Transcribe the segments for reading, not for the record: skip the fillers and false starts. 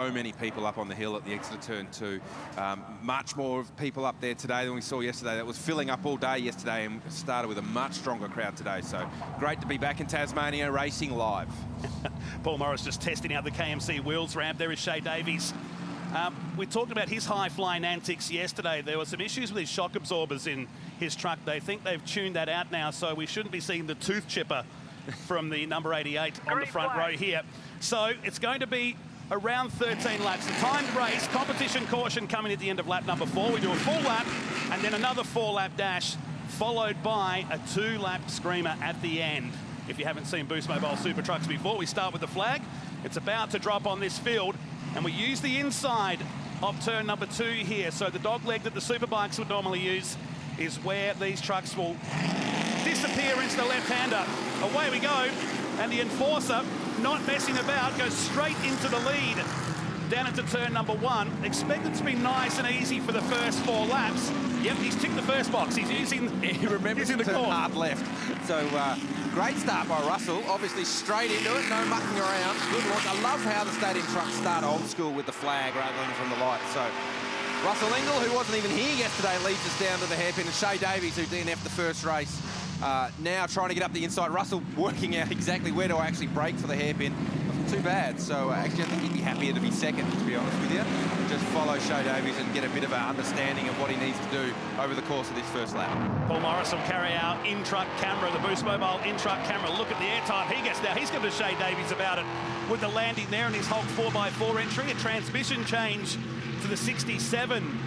so many people up on the hill at the exit of turn 2. Much more of people up there today than we saw yesterday. That was filling up all day yesterday and started with a much stronger crowd today. So great to be back in Tasmania racing live. Paul Morris just testing out the KMC wheels ramp. There is Shay Davies. We talked about his high-flying antics yesterday. There were some issues with his shock absorbers in his truck. They think they've tuned that out now, so we shouldn't be seeing the tooth chipper from the number 88 on the front row here. So it's going to be around 13 laps. The timed race, competition caution coming at the end of lap number 4. We do a full lap and then another 4-lap dash, followed by a 2-lap screamer at the end. If you haven't seen Boost Mobile Super Trucks before, we start with the flag. It's about to drop on this field, and we use the inside of turn number 2 here. So the dog leg that the Superbikes would normally use is where these trucks will disappear into the left-hander. Away we go, and the Enforcer, not messing about, goes straight into the lead down into turn number 1. Expected to be nice and easy for the first 4 laps. Yep, he's ticked the first box. He's using, he remembers using the turn corner. hard left. So great start by Russell. Obviously straight into it, no mucking around. Good launch. I love how the stadium trucks start old school with the flag rather than from the light. So Russell Ingall, who wasn't even here yesterday, leads us down to the hairpin. And Shay Davies, who DNF'd the first race, now trying to get up the inside. Russell working out exactly where do I actually brake for the hairpin. Wasn't too bad. So actually, I think he'd be happier to be second, to be honest with you. Just follow Shay Davies and get a bit of an understanding of what he needs to do over the course of this first lap. Paul Morris will carry our in-truck camera, the Boost Mobile in-truck camera. Look at the airtime he gets now. He's going to Shay Davies about it with the landing there in his Hulk 4x4 entry. A transmission change to the 67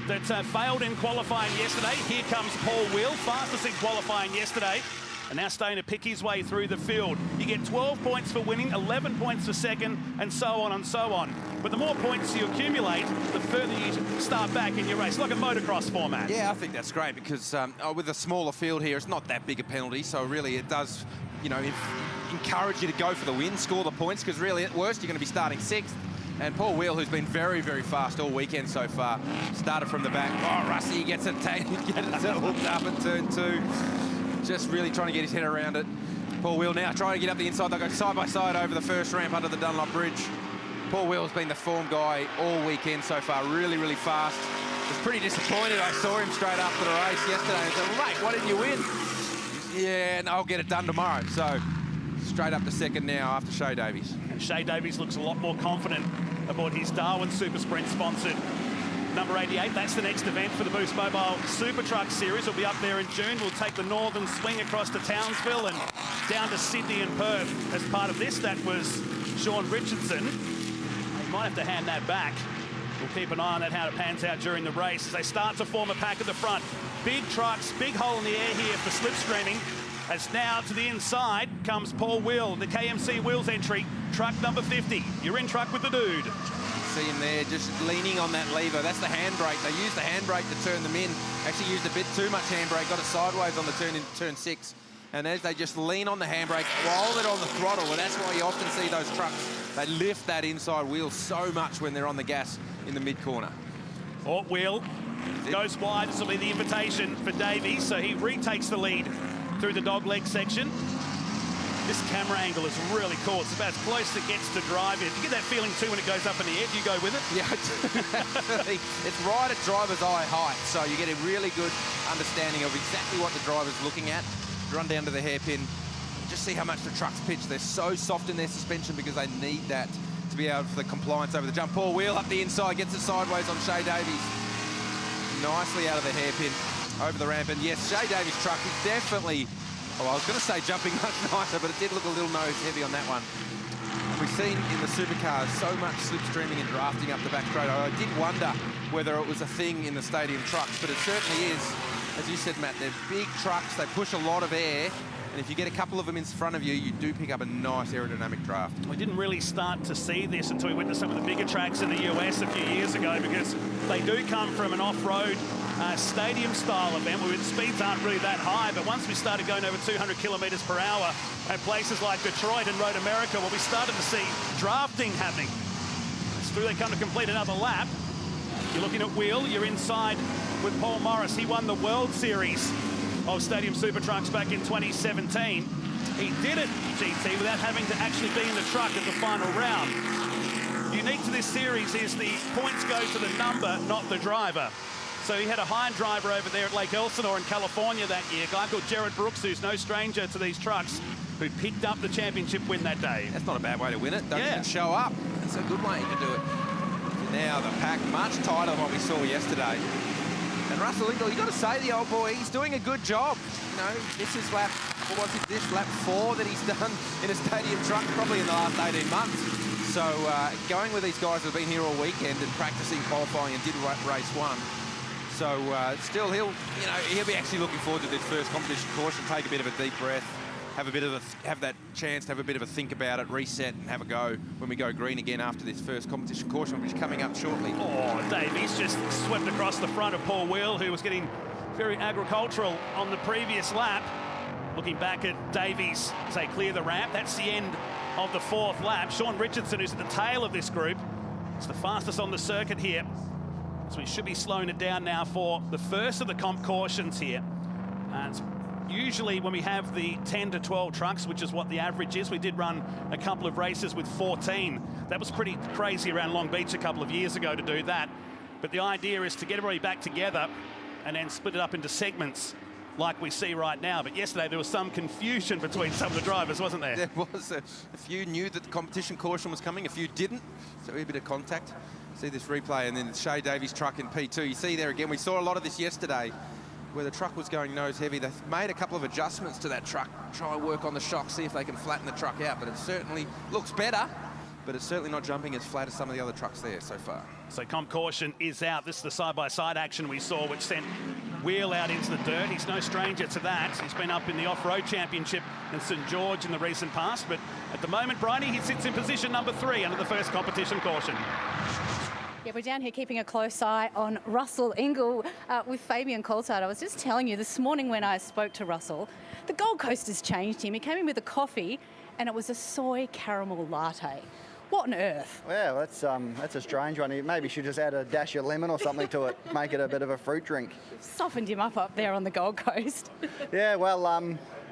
that failed in qualifying yesterday. Here comes Paul Wheel, fastest in qualifying yesterday, and now starting to pick his way through the field. You get 12 points for winning, 11 points for second, and so on and so on. But the more points you accumulate, the further you start back in your race, like a motocross format. Yeah, I think that's great because with a smaller field here, it's not that big a penalty, so really it does, you know, encourage you to go for the win, score the points, because really at worst you're going to be starting 6th. And Paul Wheel, who's been very, very fast all weekend so far, started from the back. Oh, Rusty gets it hooked up at turn 2. Just really trying to get his head around it. Paul Wheel now trying to get up the inside. They'll go side by side over the first ramp under the Dunlop Bridge. Paul Wheel's been the form guy all weekend so far, really, really fast. Was pretty disappointed. I saw him straight after the race yesterday and said, well, mate, why didn't you win? Yeah, and I'll get it done tomorrow. So straight up to second now after Shay Davies. And Shay Davies looks a lot more confident aboard his Darwin Super Sprint sponsored number 88. That's the next event for the Boost Mobile Super Truck Series. We'll be up there in June. We'll take the northern swing across to Townsville and down to Sydney and Perth. As part of this, that was Sean Richardson. He might have to hand that back. We'll keep an eye on that, how it pans out during the race as they start to form a pack at the front. Big trucks, big hole in the air here for slipstreaming. As now to the inside comes Paul Wheel, the KMC Wheels entry, truck number 50. You're in truck with the dude. See him there just leaning on that lever. That's the handbrake. They used the handbrake to turn them in. Actually used a bit too much handbrake, got it sideways on the turn in turn 6. And as they just lean on the handbrake while they're on the throttle, and that's why you often see those trucks, they lift that inside wheel so much when they're on the gas in the mid-corner. Ort Wheel goes wide. This will be the invitation for Davies, so he retakes the lead through the dogleg section. This camera angle is really cool. It's about as close as it gets to driving. You get that feeling too when it goes up in the air. Do you go with it? Yeah, it's right at driver's eye height, so you get a really good understanding of exactly what the driver's looking at. Run down to the hairpin, just see how much the trucks pitch. They're so soft in their suspension because they need that to be able for the compliance over the jump. Paul Wheel up the inside, gets it sideways on Shay Davies. Nicely out of the hairpin, over the ramp. And yes, Shay Davies' truck is definitely, oh, I was going to say jumping much nicer, but it did look a little nose heavy on that one. We've seen in the Supercars so much slipstreaming and drafting up the back straight. I did wonder whether it was a thing in the stadium trucks, but it certainly is. As you said, Matt, they're big trucks, they push a lot of air, and if you get a couple of them in front of you, you do pick up a nice aerodynamic draft. We didn't really start to see this until we went to some of the bigger tracks in the US a few years ago, because they do come from an off-road stadium-style event where the speeds aren't really that high, but once we started going over 200 kilometers per hour at places like Detroit and Road America, well, we started to see drafting happening. It's through they come to complete another lap. You're looking at Wheel, you're inside with Paul Morris. He won the World Series of Stadium Super Trucks back in 2017. He did it, GT, without having to actually be in the truck at the final round. You unique to this series is the points go to the number, not the driver. So he had a hind driver over there at Lake Elsinore in California that year, a guy called Jared Brooks, who's no stranger to these trucks, who picked up the championship win that day. That's not a bad way to win it. Don't even show up. That's a good way to do it. Now the pack much tighter than what we saw yesterday. And Russell Ingall, you got to say, the old boy, he's doing a good job. You know, this is lap 4 that he's done in a stadium truck, probably in the last 18 months. So going with these guys who've been here all weekend and practicing qualifying and did race 1. So still, he'll be actually looking forward to this first competition caution, take a bit of a deep breath, have that chance to have a bit of a think about it, reset and have a go when we go green again after this first competition caution, which is coming up shortly. Oh, Davies just swept across the front of Paul Wheel, who was getting very agricultural on the previous lap. Looking back at Davies, say, clear the ramp. That's the end of the 4th lap. Sean Richardson, who's at the tail of this group, is the fastest on the circuit here. So we should be slowing it down now for the first of the comp cautions here. And usually when we have the 10 to 12 trucks, which is what the average is, we did run a couple of races with 14. That was pretty crazy around Long Beach a couple of years ago to do that. But the idea is to get everybody back together and then split it up into segments like we see right now. But yesterday there was some confusion between some of the drivers, wasn't there? There was. A few knew that the competition caution was coming, a few didn't. So a bit of contact. See this replay, and then Shay Davies' truck in P2. You see there again, we saw a lot of this yesterday where the truck was going nose heavy. They've made a couple of adjustments to that truck, try and work on the shock, see if they can flatten the truck out. But it certainly looks better, but it's certainly not jumping as flat as some of the other trucks there so far. So comp caution is out. This is the side-by-side action we saw, which sent Wheel out into the dirt. He's no stranger to that. He's been up in the off-road championship in St George in the recent past, but at the moment, Bryony, he sits in position number 3 under the first competition caution. Yeah, we're down here keeping a close eye on Russell Ingall with Fabian Coulthard. I was just telling you this morning when I spoke to Russell, the Gold Coast has changed him. He came in with a coffee and it was a soy caramel latte. What on earth? Yeah, that's a strange one. You maybe should just add a dash of lemon or something to it, make it a bit of a fruit drink. Softened him up there on the Gold Coast. Yeah, well,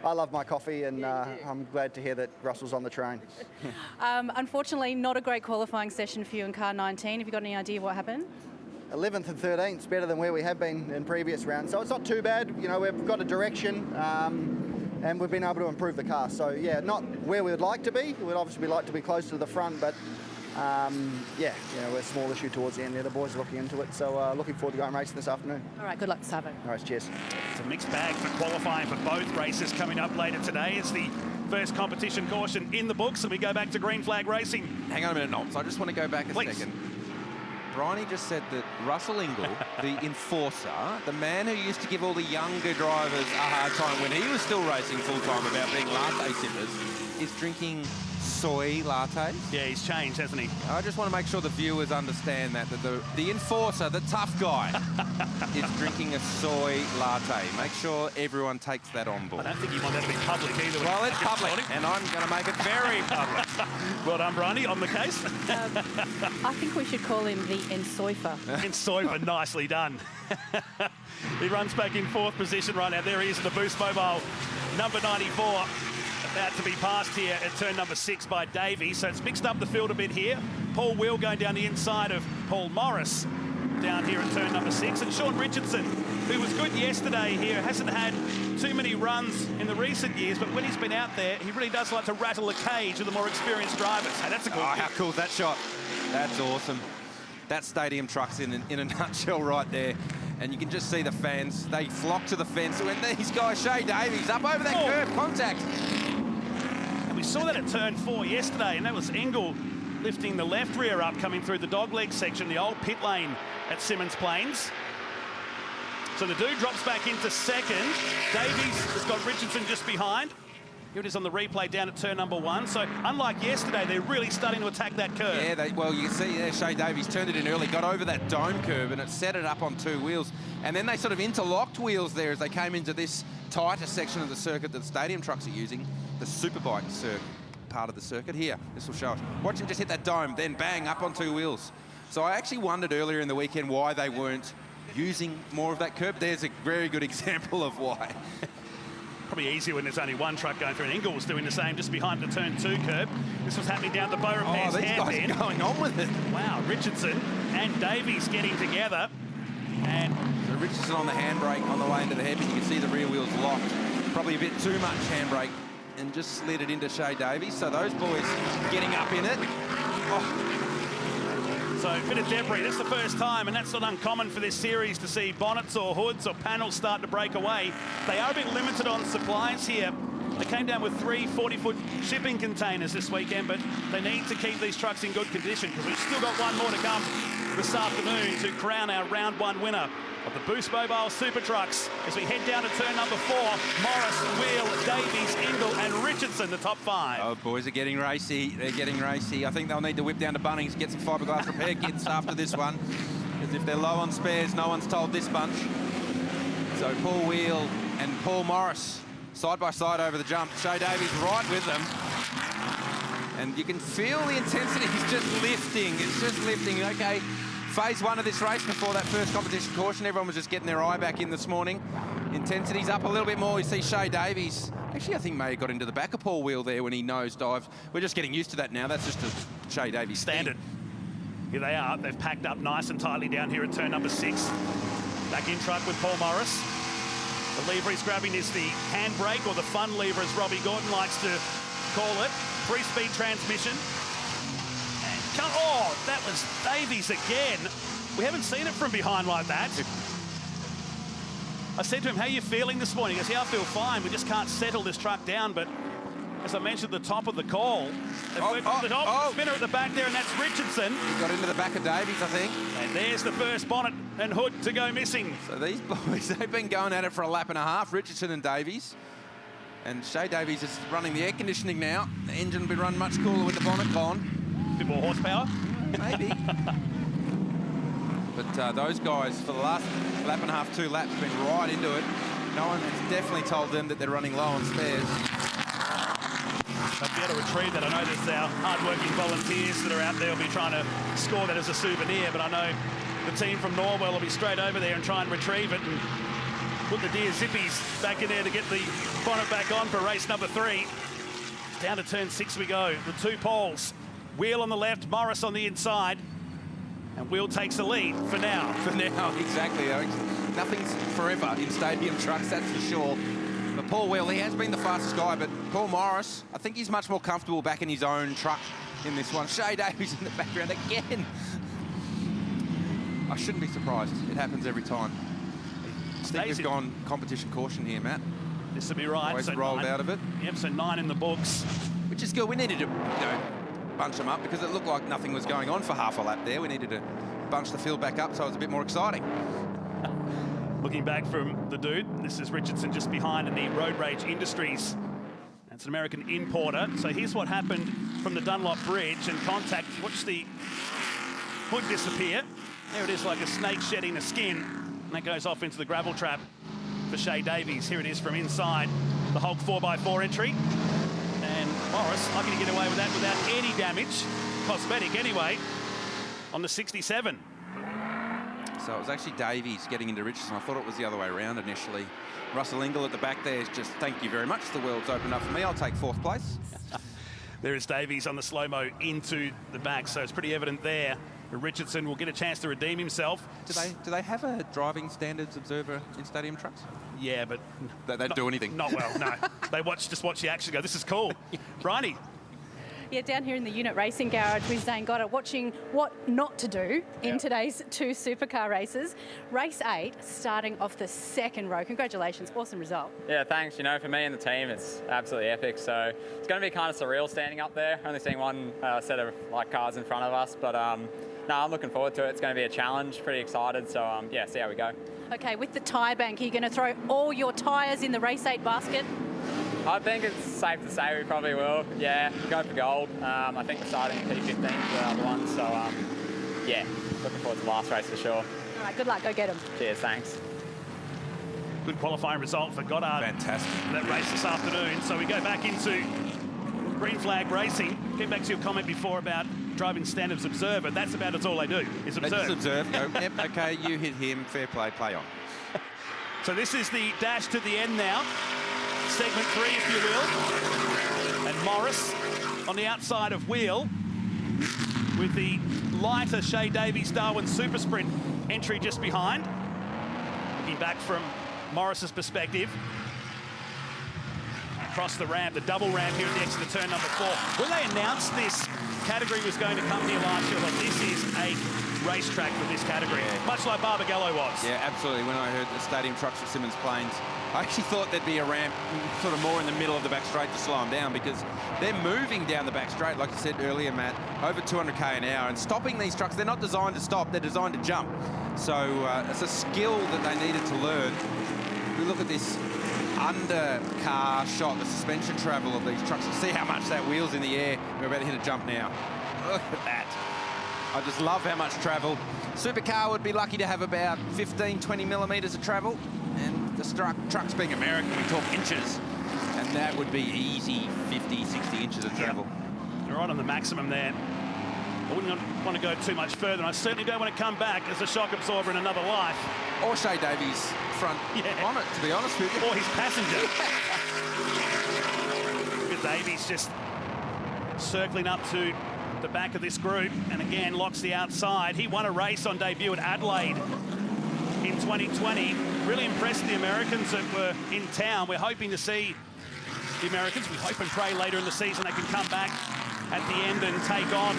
I love my coffee, and I'm glad to hear that Russell's on the train. Unfortunately, not a great qualifying session for you in car 19. Have you got any idea what happened? 11th and 13th, better than where we have been in previous rounds. So it's not too bad. You know, we've got a direction, and we've been able to improve the car. So, yeah, not where we would like to be. We'd obviously like to be close to the front, but, yeah, you know, we're a small issue towards the end there. The boys are looking into it. So looking forward to going racing this afternoon. All right, good luck, Savo. All right, cheers. It's a mixed bag for qualifying for both races coming up later today. It's the first competition caution in the books, and we go back to green flag racing. Hang on a minute, Knowles. I just want to go back a second. Bryony just said that Russell Ingall, the enforcer, the man who used to give all the younger drivers a hard time when he was still racing full-time about being latte sippers, is drinking soy lattes. Yeah, he's changed, hasn't he? I just want to make sure the viewers understand that the enforcer, the tough guy, is drinking a soy latte. Make sure everyone takes that on board. I don't think you want that to be public either. Well, it's public, and I'm going to make it very public. Well done, Bryony, on the case. I think we should call him the Ensoifer. Ensoifer, nicely done. He runs back in 4th position right now. There he is in the Boost Mobile, number 94. About to be passed here at turn number 6 by Davey. So it's mixed up the field a bit here. Paul Wheel going down the inside of Paul Morris down here at turn number 6. And Sean Richardson, who was good yesterday here, hasn't had too many runs in the recent years, but when he's been out there, he really does like to rattle the cage of the more experienced drivers. Hey, that's a good how cool is that shot? That's awesome. That stadium truck's in a nutshell right there. And you can just see the fans. They flock to the fence. When these guys, Shay Davies, up over that curb, contact. And we saw that at turn 4 yesterday, and that was Ingall lifting the left rear up, coming through the dogleg section, the old pit lane at Symmons Plains. So the dude drops back into 2nd. Davies has got Richardson just behind. Here it is on the replay down at turn number 1. So unlike yesterday, they're really starting to attack that curve. Yeah, well, you can see there, Shay Davies turned it in early, got over that dome curve, and it set it up on 2 wheels. And then they sort of interlocked wheels there as they came into this tighter section of the circuit that the stadium trucks are using, the Superbike part of the circuit. Here, this will show us. Watch him just hit that dome, then bang, up on 2 wheels. So I actually wondered earlier in the weekend why they weren't using more of that curb. There's a very good example of why. probably easier when there's only one truck going through, and Ingle was doing the same just behind the turn 2 curb. This was happening down the Bowen Pairs these guys hairpin. are going on with it. Wow, Richardson and Davies getting together. And So Richardson on the handbrake on the way into the hairpin. You can see the rear wheels locked. Probably a bit too much handbrake and just slid it into Shay Davies. So those boys getting up in it. Oh. so a bit of debris. That's the first time, and that's not uncommon for this series to see bonnets or hoods or panels start to break away. They are a bit limited on supplies here. They came down with 3 40-foot shipping containers this weekend, but they need to keep these trucks in good condition because we've still got one more to come this afternoon to crown our round 1 winner of the Boost Mobile Super Trucks as we head down to turn number 4. Morris, Wheel, Davies, Ingle and Richardson, the top 5. Oh, boys are getting racy. They're getting racy. I think they'll need to whip down to Bunnings, get some fiberglass repair kits after this one. Because if they're low on spares, no one's told this bunch. So Paul Wheel and Paul Morris side by side over the jump. Shay Davies right with them. And you can feel the intensity is just lifting. It's just lifting. Okay, phase 1 of this race before that first competition caution. Everyone was just getting their eye back in this morning. Intensity's up a little bit more. You see Shay Davies. Actually, I think may have got into the back of Paul Wheel there when he nosedived. We're just getting used to that now. That's just a Shay Davies Standard. Here they are. They've packed up nice and tightly down here at turn number 6. Back in truck with Paul Morris. The lever he's grabbing is the handbrake, or the fun lever as Robbie Gordon likes to call it. 3-speed transmission. And oh, that was Davies again. We haven't seen it from behind like that. I said to him, how are you feeling this morning? He goes, yeah, I feel fine. We just can't settle this truck down. But as I mentioned at the top of the call, the spinner at the back there, and that's Richardson. He got into the back of Davies, I think. And there's the first bonnet and hood to go missing. So these boys, they've been going at it for a lap and a half, Richardson and Davies. And Shay Davies is running the air conditioning now. The engine will be run much cooler with the bonnet gone. A bit more horsepower? Maybe. But those guys, for the last lap and a half, 2 laps, have been right into it. No one has definitely told them that they're running low on spares. They'll be able to retrieve that. I know there's our hard-working volunteers that are out there will be trying to score that as a souvenir, but I know the team from Norwell will be straight over there and try and retrieve it and put the dear zippies back in there to get the bonnet back on for race number 3. Down to turn 6 we go. The 2 poles. Wheel on the left, Morris on the inside. And Wheel takes the lead for now. For now, exactly. Nothing's forever in stadium trucks, that's for sure. But Paul Wheel, he has been the fastest guy, but Paul Morris, I think he's much more comfortable back in his own truck in this one. Shay Davies in the background again. I shouldn't be surprised. It happens every time. I think we've gone competition caution here, Matt. This will be right. Always rolled out of it. Yep, so 9 in the books. Which is good. We needed to, bunch them up because it looked like nothing was going on for half a lap there. We needed to bunch the field back up so it was a bit more exciting. Looking back from the dude, this is Richardson just behind in the Road Rage Industries. That's an American importer. So here's what happened from the Dunlop Bridge and contact. Watch the hood disappear. There it is, like a snake shedding the skin. And that goes off into the gravel trap for Shay Davies. Here it is from inside the Hulk 4x4 entry. And Morris lucky to get away with that without any damage. Cosmetic anyway, on the 67. So it was actually Davies getting into Richardson. I thought it was the other way around initially. Russell Ingle at the back there is just, thank you very much. The world's opened up for me. I'll take 4th place. There is Davies on the slow-mo into the back, so it's pretty evident there. Richardson will get a chance to redeem himself. Do they have a driving standards observer in stadium trucks? Yeah, but They don't do anything. Not well, no. They just watch the action. Go, this is cool. Bryony. Yeah, down here in the unit racing garage with Zane Goddard, watching what not to do in today's 2 supercar races. Race 8, starting off the 2nd row. Congratulations, awesome result. Yeah, thanks. You know, for me and the team, it's absolutely epic. So it's going to be kind of surreal standing up there, only seeing one set of cars in front of us. But no, I'm looking forward to it. It's going to be a challenge. Pretty excited. So yeah, see how we go. Okay, with the tyre bank, are you going to throw all your tyres in the race 8 basket? I think it's safe to say we probably will. Yeah, go for gold. I think we're starting at P15 for the other one. So yeah, looking forward to the last race for sure. All right, good luck. Go get them. Cheers, thanks. Good qualifying result for Goddard. Fantastic. That race this afternoon. So we go back into green flag racing. Get back to your comment before about driving standards observer. That's about all they do, is observe. They just observe. Go, yep, okay, you hit him. Fair play, play on. So this is the dash to the end now. segment 3, if you will. And Morris on the outside of Wheel with the lighter Shea Davies Darwin Super Sprint entry just behind. Looking back from Morris's perspective. Across the ramp, the double ramp here at the exit of turn number 4. When they announced this category was going to come here last year, like, this is a racetrack for this category, much like Barbagallo was. Yeah, absolutely. When I heard the stadium trucks at Simmons Plains, I actually thought there'd be a ramp sort of more in the middle of the back straight to slow them down, because they're moving down the back straight, like you said earlier, Matt, over 200k an hour, and stopping these trucks, they're not designed to stop, they're designed to jump. So it's a skill that they needed to learn. We look at this under-car shot, the suspension travel of these trucks. You see how much that wheel's in the air. We're about to hit a jump now. Look at that. I just love how much travel. Supercar would be lucky to have about 15, 20 millimetres of travel. And the trucks being American, we talk inches. And that would be easy 50, 60 inches of travel. Yep. You're right on the maximum there. I wouldn't want to go too much further, and I certainly don't want to come back as a shock absorber in another life. Or Shea Davies front on it, to be honest with you. Or his passenger. Look at Davies just circling up to the back of this group, and again locks the outside. He won a race on debut at Adelaide in 2020. Really impressed the Americans that were in town. We're hoping to see the Americans, we hope and pray later in the season they can come back at the end and take on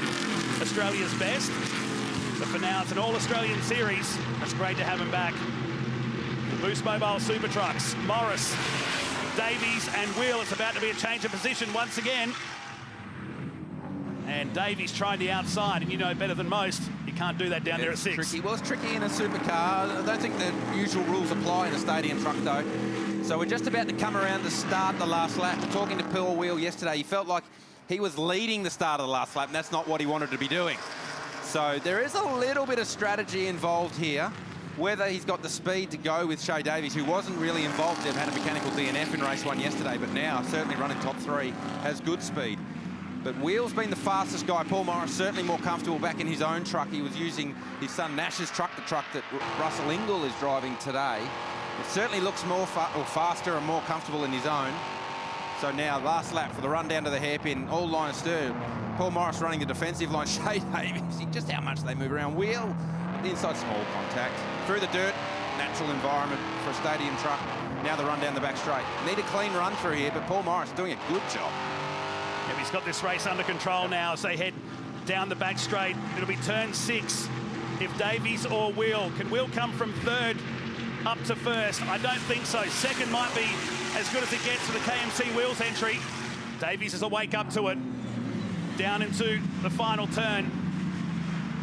Australia's best. But for now, it's an all-Australian series. It's great to have him back. The Boost Mobile Super Trucks, Morris, Davies and Wheel. It's about to be a change of position once again. And Davies tried the outside, and you know better than most, you can't do that down there at 6. Tricky. Well, it's tricky in a supercar. I don't think the usual rules apply in a stadium truck, though. So we're just about to come around to start the last lap. Talking to Paul Wheel yesterday, he felt like he was leading the start of the last lap, and that's not what he wanted to be doing. So there is a little bit of strategy involved here. Whether he's got the speed to go with Shea Davies, who wasn't really involved. They've had a mechanical DNF in race 1 yesterday, but now certainly running top 3, has good speed. But Wheel's been the fastest guy. Paul Morris certainly more comfortable back in his own truck. He was using his son Nash's truck, the truck that Russell Ingall is driving today. It certainly looks more faster and more comfortable in his own. So now last lap for the run down to the hairpin, all line of steer. Paul Morris running the defensive line. Shea Davies, just how much they move around. Wheel, inside small contact. Through the dirt, natural environment for a stadium truck. Now the run down the back straight. Need a clean run through here, but Paul Morris doing a good job. Yeah, he's got this race under control now as they head down the back straight. It'll be turn 6. If Davies or Wheel, can Wheel come from 3rd up to 1st? I don't think so. 2nd might be as good as it gets for the KMC Wheels entry. Davies is a wake up to it. Down into the final turn.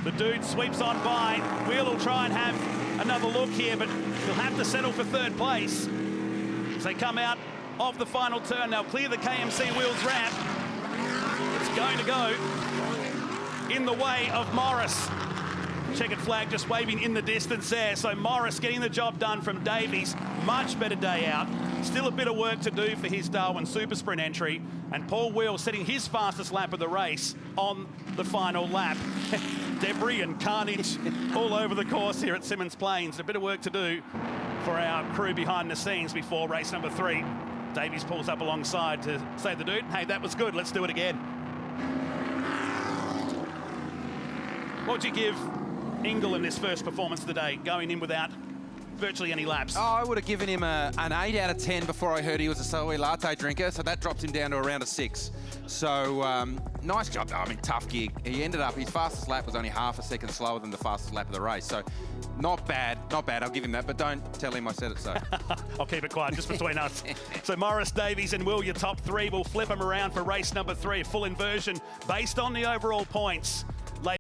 The dude sweeps on by. Wheel will try and have another look here, but he'll have to settle for 3rd place. As they come out of the final turn, they'll clear the KMC Wheels ramp. It's going to go in the way of Morris. Checkered flag just waving in the distance there. So Morris getting the job done from Davies. Much better day out. Still a bit of work to do for his Darwin Super Sprint entry. And Paul Wheel setting his fastest lap of the race on the final lap. Debris and carnage all over the course here at Simmons Plains. A bit of work to do for our crew behind the scenes before race number 3. Davies pulls up alongside to say to the dude, hey, that was good, let's do it again. What would you give Ingall in this first performance today, going in without virtually any laps? Oh, I would have given him an 8 out of 10 before I heard he was a soy latte drinker, so that drops him down to around a 6. So nice job. I mean, tough gig. He ended up, his fastest lap was only half a second slower than the fastest lap of the race. So not bad, not bad. I'll give him that, but don't tell him I said it so. I'll keep it quiet, just between us. So Morris, Davies and Will, your top 3. We'll flip them around for race number 3. Full inversion based on the overall points.